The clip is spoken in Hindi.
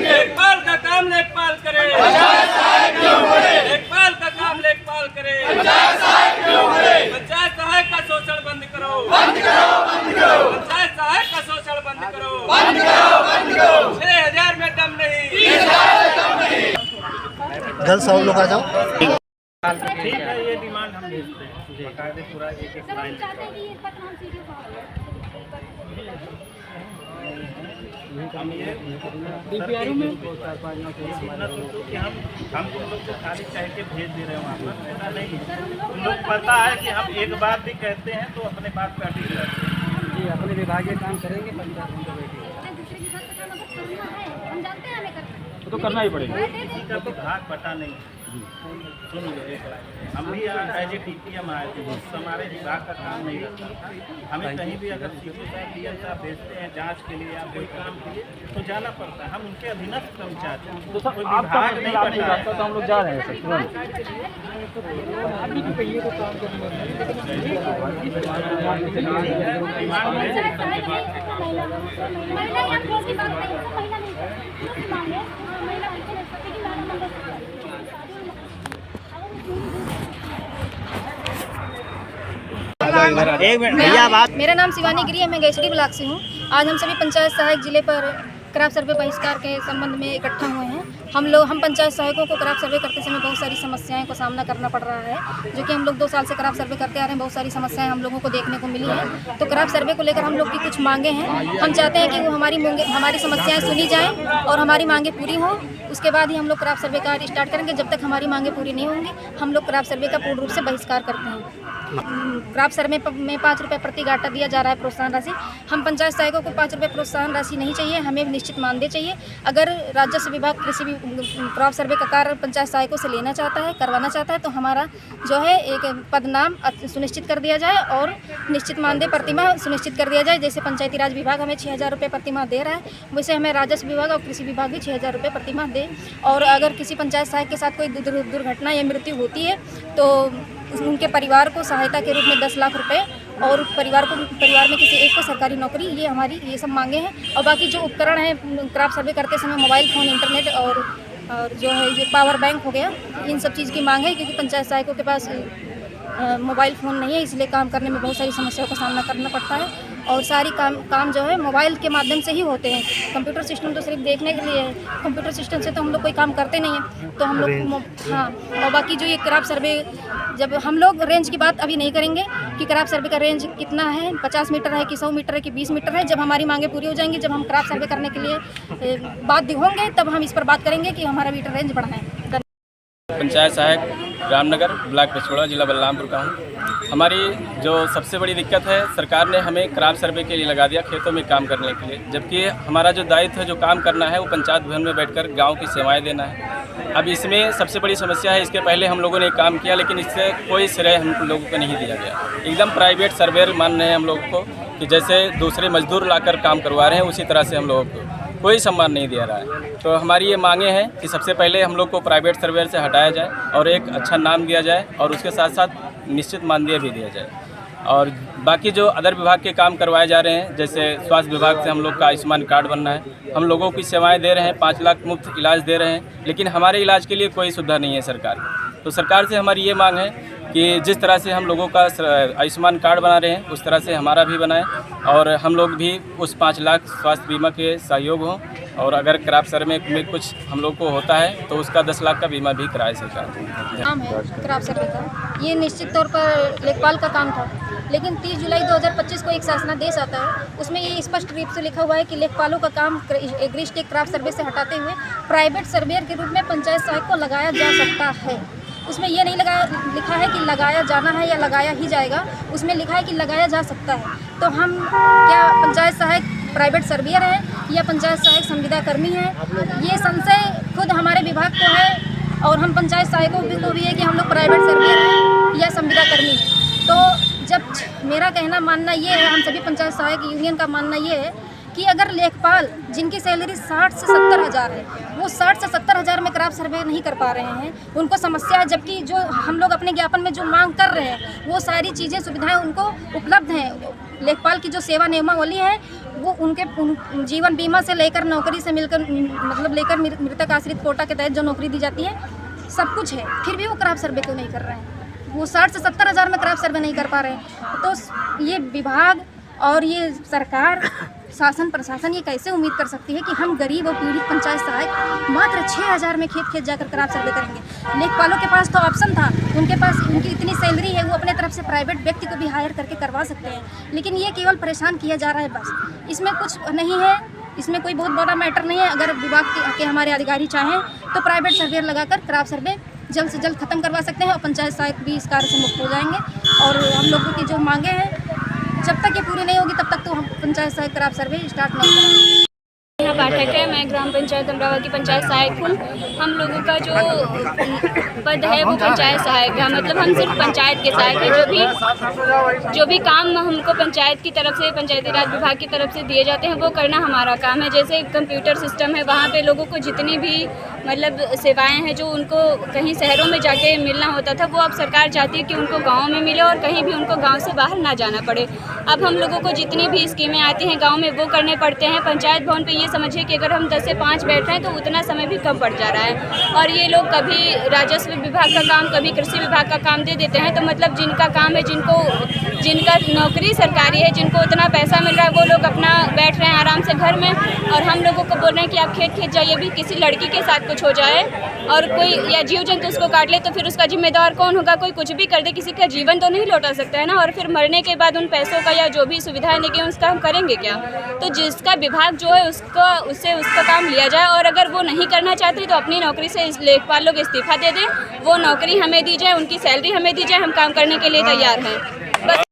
लेखपाल का काम लेखपाल करे, लेखपाल का काम लेखपाल करे, पंचायत सहायक का शोषण बंद करो, पंचायत सहायक का शोषण बंद करो, 6000 में दम नहीं। जल्द सब लोग आ जाओ। ठीक है, ये डिमांड हम भेजते हैं बकायदे पूरा एक लाइन हम ये डीपीआरओ में कि हम तुम लोग को खाली कह के भेज दे रहे हैं वहाँ पर, ऐसा नहीं है। तुम लोग पता है कि हम एक बात भी कहते हैं तो अपने बात पर अटक रहते हैं जी, अपने विभागीय काम करेंगे तो करना ही पड़ेगा। किसी का विभाग पता नहीं, सुन लो, हम भी एज ए TPM आए थे, हमारे विभाग का काम नहीं रहता। हमें कहीं भी अगर CO साहब DM साहब भेजते हैं जांच के लिए या कोई काम के लिए तो जाना पड़ता है। हम उनके अधीनस्थ कर्मचारी हैं, तो कोई विभाग नहीं करता है, तो हम लोग जा रहे हैं सर तुरंत। एक मिनट भैया बात। मेरा नाम शिवानी गिरी है, मैं गैसडी ब्लॉक से हूँ। आज हम सभी पंचायत सहायक जिले पर क्रॉप सर्वे बहिष्कार के संबंध में इकट्ठा हुए हैं। हम पंचायत सहायकों को क्रॉप सर्वे करते समय बहुत सारी समस्याएं को सामना करना पड़ रहा है, जो कि हम लोग 2 साल से क्रॉप सर्वे करते आ रहे हैं। बहुत सारी समस्याएं हम लोगों को देखने को मिली हैं। तो क्रॉप सर्वे को लेकर हम लोग की कुछ मांगे हैं। हम चाहते हैं कि वो हमारी समस्याएं सुनी जाएं और हमारी मांगे पूरी हों। उसके बाद ही हम लोग क्रॉप सर्वे कार्य स्टार्ट करेंगे। जब तक हमारी मांगे पूरी नहीं होंगी हम लोग क्रॉप सर्वे का पूर्ण रूप से बहिष्कार करते हैं। क्रॉप सर्वे में 5 रुपये प्रति गाटा दिया जा रहा है प्रोत्साहन राशि। हम पंचायत सहायकों को 5 रुपये प्रोत्साहन राशि नहीं चाहिए, हमें निश्चित मानदेय चाहिए। अगर राजस्व विभाग कृषि क्रॉप सर्वे का कार्य पंचायत सहायकों से लेना चाहता है, करवाना चाहता है, तो हमारा जो है एक पदनाम सुनिश्चित कर दिया जाए और निश्चित मानदेय प्रतिमाह सुनिश्चित कर दिया जाए। जैसे पंचायती राज विभाग हमें 6000 रुपये प्रतिमाह दे रहा है, वैसे हमें राजस्व विभाग और कृषि विभाग भी 6000 रुपये प्रतिमाह दे। और अगर किसी पंचायत सहायक के साथ कोई दुर्घटना या मृत्यु होती है तो उनके परिवार को सहायता के रूप में 10 लाख रुपए और परिवार में किसी एक को सरकारी नौकरी, ये हमारी ये सब मांगे हैं। और बाकी जो उपकरण है क्रॉप सर्वे करते समय मोबाइल फ़ोन, इंटरनेट और जो है ये पावर बैंक हो गया, इन सब चीज़ की मांग है। क्योंकि पंचायत सहायकों के पास मोबाइल फ़ोन नहीं है, इसलिए काम करने में बहुत सारी समस्याओं का सामना करना पड़ता है। और सारी काम जो है मोबाइल के माध्यम से ही होते हैं। कंप्यूटर सिस्टम तो सिर्फ देखने के लिए है, कंप्यूटर सिस्टम से तो हम लोग कोई काम करते नहीं हैं। तो हम लोग हाँ, और बाकी जो ये क्रॉप सर्वे, जब हम लोग रेंज की बात अभी नहीं करेंगे कि क्रॉप सर्वे का रेंज कितना है, 50 मीटर है कि 100 मीटर है कि 20 मीटर है। जब हमारी मांगे पूरी हो जाएंगी, जब हम क्रॉप सर्वे करने के लिए बाध्य होंगे, तब हम इस पर बात करेंगे कि हमारा मीटर रेंज बढ़ाएं। पंचायत सहायक रामनगर ब्लॉक पिछोड़ा, जिला बलरामपुर का हूँ। हमारी जो सबसे बड़ी दिक्कत है, सरकार ने हमें क्रॉप सर्वे के लिए लगा दिया खेतों में काम करने के लिए, जबकि हमारा जो दायित्व है, जो काम करना है, वो पंचायत भवन में बैठकर गांव की सेवाएं देना है। अब इसमें सबसे बड़ी समस्या है, इसके पहले हम लोगों ने काम किया लेकिन इससे कोई श्रेय हम लोगों को नहीं दिया गया। एकदम प्राइवेट सर्वेयर मान रहे हैं हम लोगों को कि जैसे दूसरे मजदूर लाकर काम करवा रहे हैं, उसी तरह से हम लोगों को कोई सम्मान नहीं दिया रहा है। तो हमारी ये मांगे हैं कि सबसे पहले हम लोग को प्राइवेट सर्वेयर से हटाया जाए और एक अच्छा नाम दिया जाए और उसके साथ साथ निश्चित मानदेय भी दिया जाए। और बाकी जो अदर विभाग के काम करवाए जा रहे हैं, जैसे स्वास्थ्य विभाग से हम लोग का आयुष्मान कार्ड बनना है, हम लोगों की सेवाएं दे रहे हैं, 5 लाख मुफ्त इलाज दे रहे हैं, लेकिन हमारे इलाज के लिए कोई सुविधा नहीं है सरकार। तो सरकार से हमारी ये मांग है कि जिस तरह से हम लोगों का आयुष्मान कार्ड बना रहे हैं, उस तरह से हमारा भी बनाएं और हम लोग भी उस 5 लाख स्वास्थ्य बीमा के सहयोग हों। और अगर क्रॉप सर्वे में कुछ हम लोग को होता है तो उसका 10 लाख का बीमा भी कराए सरकार। काम है क्रॉप सर्वे का, ये निश्चित तौर पर लेखपाल का काम था, लेकिन 30 जुलाई 2025 को एक शासनादेश आता है, उसमें ये स्पष्ट रूप से लिखा हुआ है कि लेखपालों का काम एग्री स्टेट क्रॉप सर्वे से हटाते हुए प्राइवेट सर्वेयर के रूप में पंचायत सहायक को लगाया जा सकता है। उसमें ये नहीं लिखा है कि लगाया जाना है या लगाया ही जाएगा, उसमें लिखा है कि लगाया जा सकता है। तो हम क्या पंचायत सहायक प्राइवेट सर्वेयर है या पंचायत सहायक संविदा कर्मी है, ये संशय खुद हमारे विभाग को है और हम पंचायत सहायकों को भी है कि हम लोग प्राइवेट सर्वेयर हैं या संविदा कर्मी हैं। तो जब मेरा कहना मानना ये है, हम सभी पंचायत सहायक यूनियन का मानना ये है कि अगर लेखपाल जिनकी सैलरी 60 से 70 हज़ार है, वो 60 से 70 हज़ार में क्राफ्ट सर्वे नहीं कर पा रहे हैं, उनको समस्या है, जबकि जो हम लोग अपने ज्ञापन में जो मांग कर रहे हैं वो सारी चीज़ें सुविधाएं उनको उपलब्ध हैं। लेखपाल की जो सेवा नियमावली है वो उनके जीवन बीमा से लेकर नौकरी से मिलकर मतलब लेकर मृतक आश्रित कोटा के तहत जो नौकरी दी जाती है सब कुछ है, फिर भी वो क्राफ्ट सर्वे क्यों नहीं कर रहे हैं? वो 60 से 70 हज़ार में क्राफ्ट सर्वे नहीं कर पा रहे हैं। तो ये विभाग और ये सरकार, शासन प्रशासन ये कैसे उम्मीद कर सकती है कि हम गरीब और पीड़ित पंचायत सहायक मात्र 6,000 में खेत खेत जाकर क्राफ्ट सर्वे करेंगे? लेखपालों के पास तो ऑप्शन था, उनके पास उनकी इतनी सैलरी है, वो अपने तरफ से प्राइवेट व्यक्ति को भी हायर करके करवा सकते हैं, लेकिन ये केवल परेशान किया जा रहा है बस। इसमें कुछ नहीं है, इसमें कोई बहुत बड़ा मैटर नहीं है। अगर विभाग के हमारे अधिकारी चाहें तो प्राइवेट सर्वेयर लगाकर क्राफ्ट सर्वे जल्द से जल्द खत्म करवा सकते हैं और पंचायत सहायक भी इस कार्य से मुक्त हो जाएंगे। और हम लोगों की जो मांगे हैं जब तक ये पूरी नहीं होगी तब तक तो हम पंचायत सहायक क्राफ्ट सर्वे स्टार्ट नहीं करेंगे। नेहा पाठक है, मैं ग्राम पंचायत अमरावती पंचायत सहायक हूँ। हम लोगों का जो पद है वो पंचायत सहायक है, मतलब हम सिर्फ पंचायत के सहायक हैं। जो भी काम हमको पंचायत की तरफ से, पंचायती राज विभाग की तरफ से दिए जाते हैं वो करना हमारा काम है। जैसे कंप्यूटर सिस्टम है, वहाँ पे लोगों को जितनी भी मतलब सेवाएं हैं जो उनको कहीं शहरों में जाके मिलना होता था, वो अब सरकार चाहती है कि उनको गाँव में मिले और कहीं भी उनको गाँव से बाहर ना जाना पड़े। अब हम लोगों को जितनी भी स्कीमें आती हैं गाँव में वो करने पड़ते हैं। पंचायत भवन पे ये समझिए कि अगर हम 10 से 5 बैठ रहे हैं तो उतना समय भी कम पड़ जा रहा है। और ये लोग कभी राजस्व विभाग का काम, कभी कृषि विभाग का काम दे देते हैं, तो मतलब जिनका काम है, जिनका नौकरी सरकारी है, जिनको उतना पैसा मिल रहा है, वो लोग अपना बैठ रहे हैं आराम से घर में, और हम लोगों को बोल रहे हैं कि आप खेत खेत जाइए। भी किसी लड़की के साथ कुछ हो जाए और कोई या जीव जंतु उसको काट ले तो फिर उसका जिम्मेदार कौन होगा? कोई कुछ भी कर दे, किसी का जीवन तो नहीं लौटा सकता है ना। और फिर मरने के बाद उन पैसों का या जो भी सुविधाएं देंगे उसका हम करेंगे क्या? तो जिसका विभाग जो है उसका काम लिया जाए, और अगर वो नहीं करना चाहते तो अपनी नौकरी से लेखपाल लोग इस्तीफा दे दें, वो नौकरी हमें दी जाए, उनकी सैलरी हमें दी जाए, हम काम करने के लिए तैयार हैं। बस